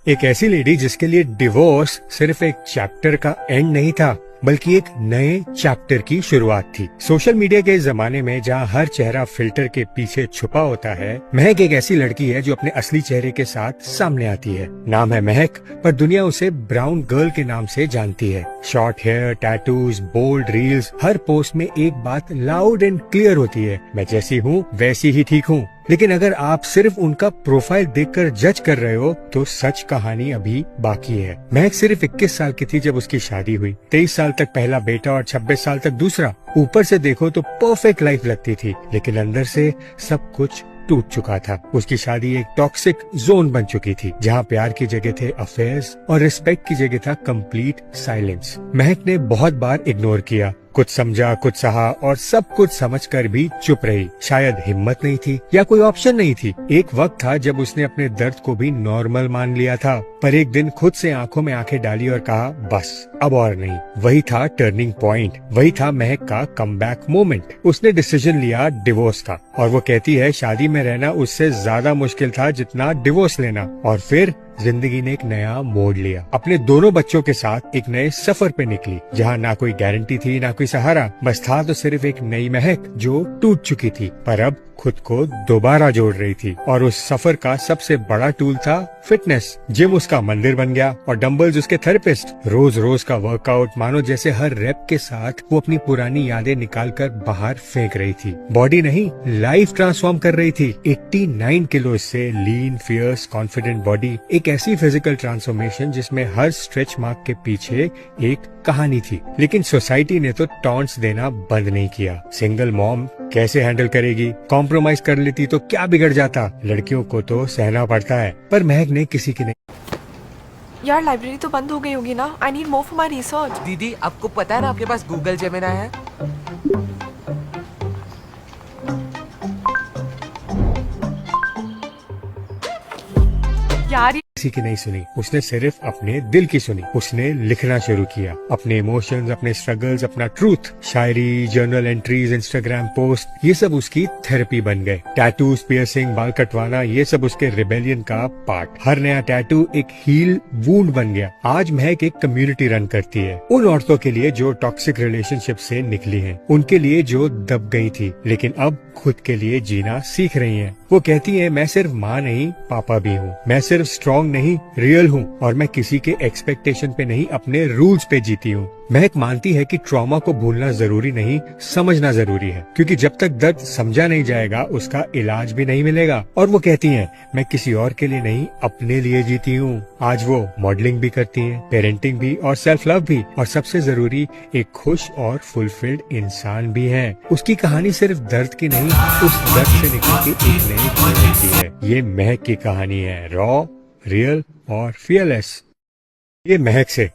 एक ऐसी लेडी जिसके लिए डिवोर्स सिर्फ एक चैप्टर का एंड नहीं था बल्कि एक नए चैप्टर की शुरुआत थी। सोशल मीडिया के इस जमाने में जहां हर चेहरा फिल्टर के पीछे छुपा होता है, महक एक ऐसी लड़की है जो अपने असली चेहरे के साथ सामने आती है। नाम है महक, पर दुनिया उसे ब्राउन गर्ल के नाम से जानती है। Short hair, tattoos, bold reels, हर पोस्ट में एक बात लाउड एंड क्लियर होती है, मैं जैसी हूँ वैसी ही ठीक हूँ। लेकिन अगर आप सिर्फ उनका प्रोफाइल देखकर जज कर रहे हो तो सच कहानी अभी बाकी है। महक सिर्फ 21 साल की थी जब उसकी शादी हुई। 23 साल तक पहला बेटा और 26 साल तक दूसरा। ऊपर से देखो तो परफेक्ट लाइफ लगती थी, लेकिन अंदर से सब कुछ टूट चुका था। उसकी शादी एक टॉक्सिक जोन बन चुकी थी, जहाँ प्यार की जगह थे अफेयर्स और रिस्पेक्ट की जगह था कंप्लीट साइलेंस। महक ने बहुत बार इग्नोर किया, कुछ समझा, कुछ सहा और सब कुछ समझकर भी चुप रही। शायद हिम्मत नहीं थी या कोई ऑप्शन नहीं थी। एक वक्त था जब उसने अपने दर्द को भी नॉर्मल मान लिया था, पर एक दिन खुद से आंखों में आंखें डाली और कहा बस अब और नहीं। वही था टर्निंग पॉइंट, वही था महक का कमबैक मोमेंट। उसने डिसीजन लिया डिवोर्स का, और वो कहती है शादी में रहना उससे ज्यादा मुश्किल था जितना डिवोर्स लेना। और फिर जिंदगी ने एक नया मोड़ लिया। अपने दोनों बच्चों के साथ एक नए सफर पे निकली, जहाँ ना कोई गारंटी थी ना कोई सहारा, बस था तो सिर्फ एक नई महक जो टूट चुकी थी पर अब खुद को दोबारा जोड़ रही थी। और उस सफर का सबसे बड़ा टूल था फिटनेस। जिम उसका मंदिर बन गया और डंबल्स उसके थेरेपिस्ट। रोज रोज का वर्कआउट, मानो जैसे हर रैप के साथ वो अपनी पुरानी यादें निकालकर बाहर फेंक रही थी। बॉडी नहीं, लाइफ ट्रांसफॉर्म कर रही थी। 89 किलो से लीन, फियर्स, कॉन्फिडेंट बॉडी, एक ऐसी फिजिकल ट्रांसफॉर्मेशन जिसमें हर स्ट्रेच मार्क के पीछे एक कहानी थी। लेकिन सोसाइटी ने तो टॉन्ट्स देना बंद नहीं किया। सिंगल मॉम कैसे हैंडल करेगी, कॉम्प्रोमाइज कर लेती तो क्या बिगड़ जाता, लड़कियों को तो सहना पड़ता है। पर महक ने किसी की नहीं। यार लाइब्रेरी तो बंद हो गई होगी ना। I need more for my research. दीदी आपको पता है ना आपके पास गूगल जेमिनी है। यार किसी की नहीं सुनी, उसने सिर्फ अपने दिल की सुनी। उसने लिखना शुरू किया, अपने इमोशंस, अपने स्ट्रगल्स, अपना ट्रूथ। शायरी, जर्नल एंट्रीज, इंस्टाग्राम पोस्ट, ये सब उसकी थेरेपी बन गए। टैटूज, पियर्सिंग, बाल कटवाना, ये सब उसके रिबेलियन का पार्ट। हर नया टैटू एक हील वुंड बन गया। आज महक एक कम्युनिटी रन करती है, उन औरतों के लिए जो टॉक्सिक रिलेशनशिप से निकली हैं, उनके लिए जो दब गई थी लेकिन अब खुद के लिए जीना सीख रही हैं। वो कहती है मैं सिर्फ माँ नहीं पापा भी हूँ, मैं सिर्फ स्ट्रॉन्ग नहीं रियल हूँ, और मैं किसी के एक्सपेक्टेशन पे नहीं अपने रूल्स पे जीती हूँ। महक मानती है कि ट्रॉमा को भूलना जरूरी नहीं, समझना जरूरी है, क्योंकि जब तक दर्द समझा नहीं जाएगा उसका इलाज भी नहीं मिलेगा। और वो कहती हैं मैं किसी और के लिए नहीं अपने लिए जीती हूँ। आज वो मॉडलिंग भी करती हैं, पेरेंटिंग भी और सेल्फ लव भी, और सबसे जरूरी एक खुश और फुलफिल्ड इंसान भी है। उसकी कहानी सिर्फ दर्द की नहीं, उस दर्द से निकल के एक नए जीवन की है। ये महक की कहानी है, रॉ, रियल और फियरलेस। ये महक से।